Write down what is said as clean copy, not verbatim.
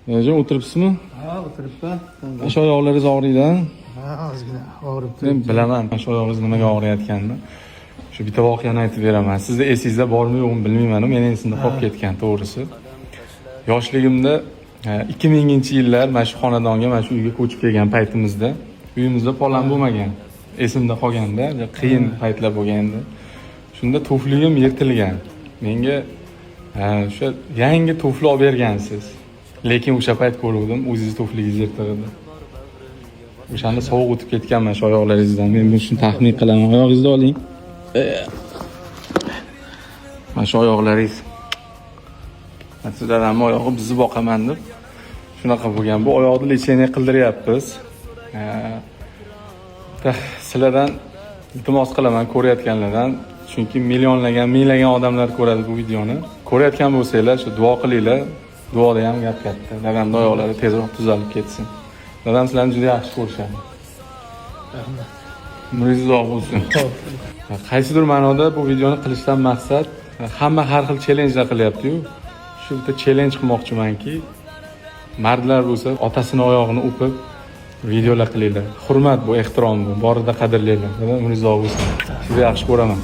Jo'jam o'tiribsizmi? Ha, o'tiribman. Shu oyoqlaringiz og'riydi. Ha, ozgina og'rib Men bilaman, shu oyog'ingiz nimaga og'riyotganini. Shu bitta voqeani aytib beraman. Sizni esingizda bormi yo'qmi bilmayman, meni esimda qolib ketgan, to'g'risi. Yoshligimda 2000-yillar mana shu xonadonga, mana shu uyga ko'chib kelgan paytimizda uyimizda polan bo'lmagan. Esimda qolganda, qiyin paytlar bo'lganda. Shunda tufligim yirtilgan. Menga o'sha yangi tufli olib bergansiz. Lekin o'sha payt ko'ruvdim, o'zingiz tufligingiz yirtiq edi. O'shanda sovuq o'tib ketganman shu oyoqlaringizdan. Men shuni taxmin qilaman. Oyog'ingizni oling. Mana shu oyoqlaringiz. Sizlar ham oyog'i bizni boqaman deb shunaqa bo'lgan. Bu oyoqni lecheniya qildiryapmiz. Sizlardan iltimos qilaman, ko'rayotganlardan, chunki minglagan odamlar ko'radi bu videoni. Ko'rayotgan bo'lsanglar, shu duo qilinglar. Duoda ham gap katta. Dadamning oyoqlari tezroq tuzalib ketsin. Dadam sizlarni juda yaxshi ko'rishadi. Rahmat. Umringiz uzoq bo'lsin. Qaysidir ma'noda bu videoni qilishdan maqsad hamma har xil challengelar qilyapti-yu. Shu bitta challenge qilmoqchimanki, mardlar bo'lsa, otasini oyog'ini o'pib videolar qilinglar. Hurmat bu, ehtirom bu. Borida qadrlaylar. Umringiz uzoq bo'lsin. Sizni yaxshi ko'raman.